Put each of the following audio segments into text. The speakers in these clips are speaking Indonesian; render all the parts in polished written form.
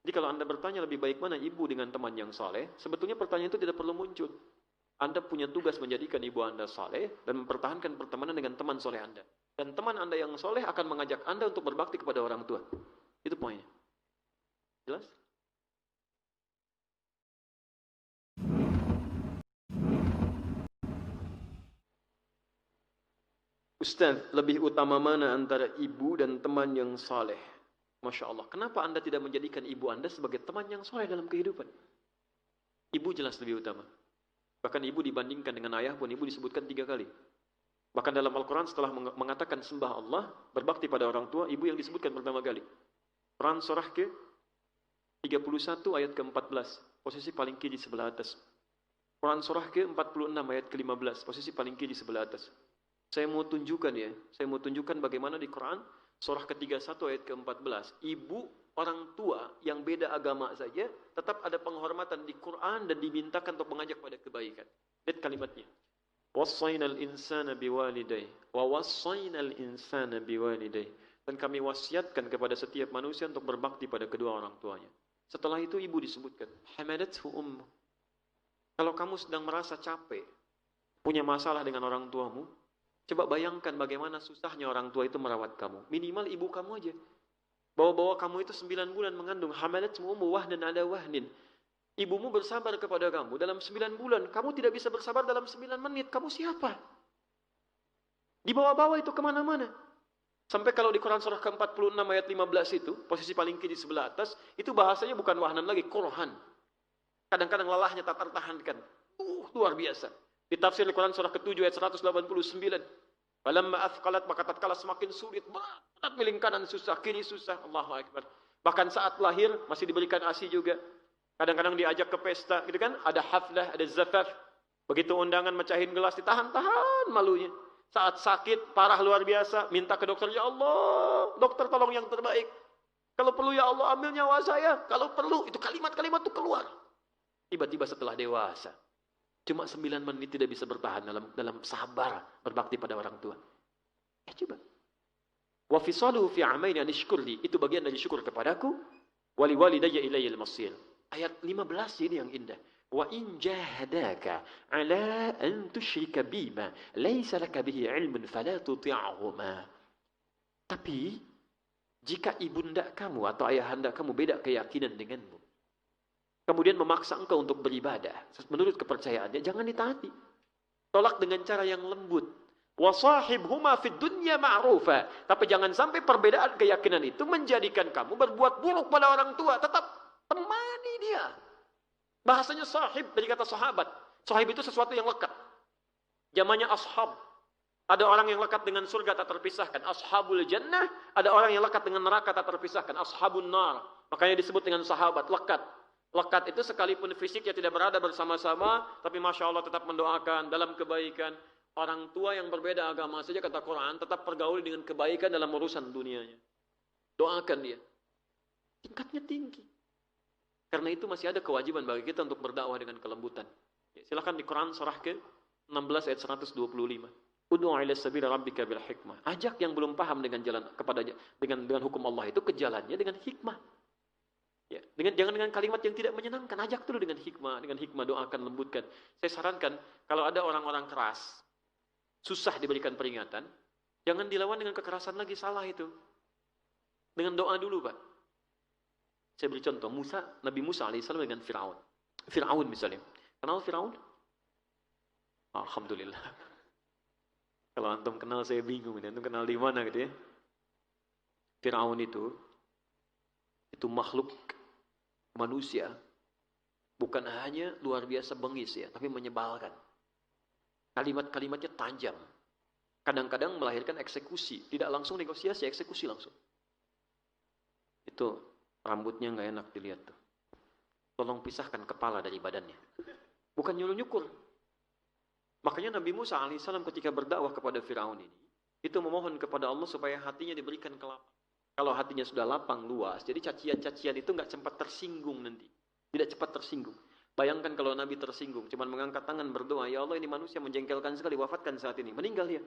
Jadi kalau Anda bertanya lebih baik mana ibu dengan teman yang saleh, sebetulnya pertanyaan itu tidak perlu muncul. Anda punya tugas menjadikan ibu Anda saleh dan mempertahankan pertemanan dengan teman soleh Anda. Dan teman Anda yang soleh akan mengajak Anda untuk berbakti kepada orang tua. Itu poinnya. Jelas? Ustaz, lebih utama mana antara ibu dan teman yang saleh? Masya Allah. Kenapa Anda tidak menjadikan ibu Anda sebagai teman yang saleh dalam kehidupan? Ibu jelas lebih utama. Bahkan ibu dibandingkan dengan ayah pun ibu disebutkan 3 kali. Bahkan dalam Al-Quran setelah mengatakan sembah Allah, berbakti pada orang tua, ibu yang disebutkan pertama kali. Quran surah ke-31 ayat ke-14. Posisi paling kiri sebelah atas. Quran surah ke-46 ayat ke-15. Posisi paling kiri sebelah atas. Saya mau tunjukkan bagaimana di Quran surah ke-31 ayat ke-14. Ibu orang tua yang beda agama saja tetap ada penghormatan di Quran dan dimintakan untuk mengajak pada kebaikan. Lihat kalimatnya. Wassaynal insana biwalidayhi wa wassaynal insana biwalidayhi. Dan kami wasiatkan kepada setiap manusia untuk berbakti pada kedua orang tuanya. Setelah itu ibu disebutkan, hamadathu ummu. Kalau kamu sedang merasa capek, punya masalah dengan orang tuamu, coba bayangkan bagaimana susahnya orang tua itu merawat kamu. Minimal ibu kamu aja. Bawa-bawa kamu itu 9 bulan mengandung. Hamalathu ummu wahnan ala wahnin. Ibumu bersabar kepada kamu dalam 9 bulan. Kamu tidak bisa bersabar dalam 9 menit. Kamu siapa? Dibawa-bawa itu kemana-mana. Sampai kalau di Quran surah ke-46 ayat 15 itu, posisi paling kiri sebelah atas, itu bahasanya bukan wahnan lagi, kurhan. Kadang-kadang lelahnya tak tertahankan. Luar biasa. Di tafsir Al-Quran surah ke-7 ayat 189. Falamma athqalat, maka tatkala semakin sulit, berat miling kanan susah, kiri susah. Allahu Akbar. Bahkan saat lahir masih diberikan ASI juga. Kadang-kadang diajak ke pesta, gitu kan? Ada haflah, ada zafaf. Begitu undangan mecahin gelas, ditahan-tahan malunya. Saat sakit, parah luar biasa, minta ke dokter, ya Allah, dokter tolong yang terbaik. Kalau perlu ya Allah ambil nyawa saya. Kalau perlu, itu kalimat-kalimat itu keluar. Tiba-tiba setelah dewasa, cuma 9 menit tidak bisa bertahan dalam sabar berbakti pada orang tua. Coba. Wa fisaluhu fi amaini an ishkurli, itu bagian dari syukur kepadaku. Wali walidayya ilayil masir. Ayat 15 ini yang indah. Wa in jahadaka ala an tusyrika bima laysa laka bihi ilmun fala tuti'huma. Tapi jika ibunda kamu atau ayahanda kamu beda keyakinan denganmu, kemudian memaksa engkau untuk beribadah menurut kepercayaannya, jangan ditaati. Tolak dengan cara yang lembut. Wasahibhuma fid dunya ma'rufa. Tapi jangan sampai perbedaan keyakinan itu menjadikan kamu berbuat buruk pada orang tua. Tetap temani dia. Bahasanya sahib dari kata sahabat. Sahib itu sesuatu yang lekat. Zamannya ashab. Ada orang yang lekat dengan surga tak terpisahkan. Ashabul jannah. Ada orang yang lekat dengan neraka tak terpisahkan. Ashabun nar. Makanya disebut dengan sahabat, lekat. Lekat itu sekalipun fisiknya tidak berada bersama-sama, tapi Masya Allah tetap mendoakan dalam kebaikan. Orang tua yang berbeda agama saja, kata Quran, tetap pergauli dengan kebaikan dalam urusan dunianya. Doakan dia. Tingkatnya tinggi. Karena itu masih ada kewajiban bagi kita untuk berdakwah dengan kelembutan. Ya, silakan di Quran surah ke-16 ayat 125. Ud'u ila sabili rabbika bil hikmah. Ajak yang belum paham dengan jalan kepadanya dengan hukum Allah itu ke jalannya dengan hikmah. Ya, jangan dengan kalimat yang tidak menyenangkan, ajak dulu dengan hikmah doakan, lembutkan. Saya sarankan kalau ada orang-orang keras, susah diberikan peringatan, jangan dilawan dengan kekerasan lagi, salah itu. Dengan doa dulu, Pak. Saya beri contoh, Nabi Musa alaihissalam dengan Fir'aun. Fir'aun misalnya. Kenal Fir'aun? Alhamdulillah. Kalau antum kenal saya bingung, antum kenal di mana gitu ya. Fir'aun itu makhluk manusia, bukan hanya luar biasa bengis ya, tapi menyebalkan. Kalimat-kalimatnya tajam. Kadang-kadang melahirkan eksekusi, tidak langsung negosiasi, eksekusi langsung. Itu rambutnya nggak enak dilihat tuh. Tolong pisahkan kepala dari badannya. Bukan nyuruh-nyukur. Makanya Nabi Musa alaihissalam ketika berdakwah kepada Firaun ini, itu memohon kepada Allah supaya hatinya diberikan kelapang. Kalau hatinya sudah lapang, luas, jadi cacian-cacian itu nggak cepat tersinggung nanti. Tidak cepat tersinggung. Bayangkan kalau Nabi tersinggung, cuma mengangkat tangan berdoa, ya Allah ini manusia menjengkelkan sekali, wafatkan saat ini. Meninggal dia.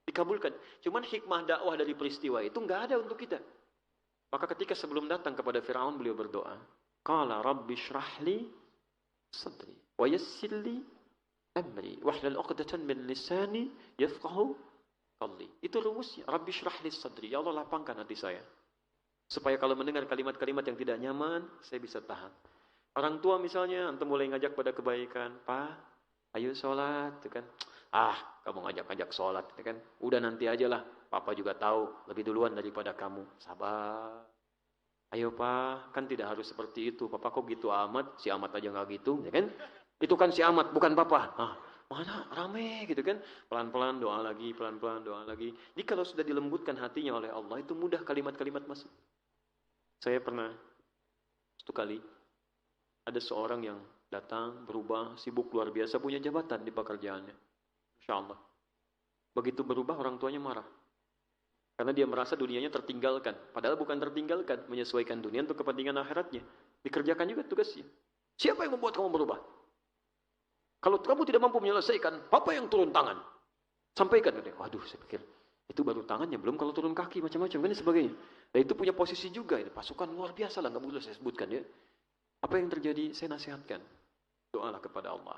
Dikabulkan. Cuman hikmah dakwah dari peristiwa itu nggak ada untuk kita. Maka ketika sebelum datang kepada Firaun beliau berdoa, qala rabbi shrahli sadri wa yassir li amri wahlul 'uqdatam min lisani yafqahu qawli. Itu rumusnya, rabbi shrahli sadri, ya Allah lapangkan hati saya. Supaya kalau mendengar kalimat-kalimat yang tidak nyaman, saya bisa tahan. Orang tua misalnya, antum mulai ngajak pada kebaikan, Pak, ayo sholat, itu kan. Kamu ngajak-ngajak sholat, itu kan. Udah nanti aja lah, Papa juga tahu, lebih duluan daripada kamu. Sabar. Ayo Pak, kan tidak harus seperti itu. Papa kok gitu amat, si amat aja nggak gitu, ya kan? Itu kan si amat, bukan Papa. Mana rame gitu kan. Pelan-pelan doa lagi, pelan-pelan doa lagi. Jadi kalau sudah dilembutkan hatinya oleh Allah, itu mudah kalimat-kalimat masuk. Saya pernah satu kali, ada seorang yang datang, berubah, sibuk luar biasa, punya jabatan di pekerjaannya. Insya Allah. Begitu berubah, orang tuanya marah. Karena dia merasa dunianya tertinggalkan. Padahal bukan tertinggalkan, menyesuaikan dunia untuk kepentingan akhiratnya. Dikerjakan juga tugasnya. Siapa yang membuat kamu berubah? Kalau kamu tidak mampu menyelesaikan, Papa yang turun tangan. Sampaikan. Waduh, saya pikir, itu baru tangannya, belum kalau turun kaki, macam-macam, dan sebagainya. Dan itu punya posisi juga, pasukan luar biasa lah, nggak boleh saya sebutkan ya. Apa yang terjadi, saya nasihatkan. Doalah kepada Allah.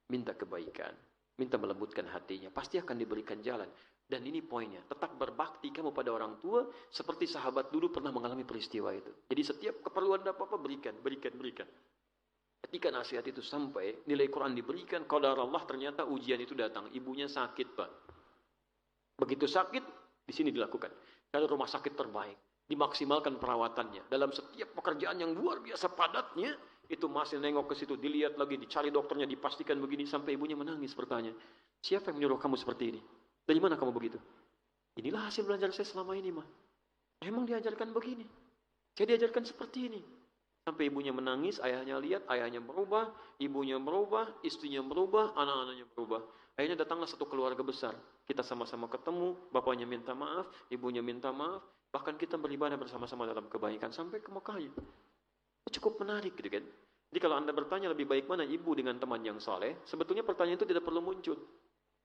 Minta kebaikan. Minta melembutkan hatinya. Pasti akan diberikan jalan. Dan ini poinnya, tetap berbakti kamu pada orang tua seperti sahabat dulu pernah mengalami peristiwa itu. Jadi setiap keperluan apa-apa berikan. Ketika nasihat itu sampai, nilai Quran diberikan, qadar Allah ternyata ujian itu datang. Ibunya sakit, Pak. Begitu sakit, di sini dilakukan. Dari rumah sakit terbaik, dimaksimalkan perawatannya. Dalam setiap pekerjaan yang luar biasa padatnya, itu masih nengok ke situ, dilihat lagi, dicari dokternya, dipastikan begini, sampai ibunya menangis bertanya, siapa yang menyuruh kamu seperti ini? Dari mana kamu begitu? Inilah hasil belajar saya selama ini, mah. Emang diajarkan begini. Saya diajarkan seperti ini. Sampai ibunya menangis, ayahnya lihat, ayahnya berubah, ibunya berubah, istrinya berubah, anak-anaknya berubah. Akhirnya datanglah satu keluarga besar. Kita sama-sama ketemu, bapaknya minta maaf, ibunya minta maaf, bahkan kita beribadah bersama-sama dalam kebaikan sampai ke Mekah. Cukup menarik gitu kan. Jadi kalau Anda bertanya lebih baik mana ibu dengan teman yang saleh, sebetulnya pertanyaan itu tidak perlu muncul.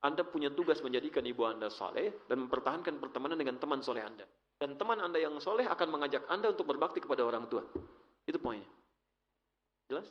Anda punya tugas menjadikan ibu Anda saleh dan mempertahankan pertemanan dengan teman soleh Anda. Dan teman Anda yang soleh akan mengajak Anda untuk berbakti kepada orang tua. Itu poinnya. Jelas?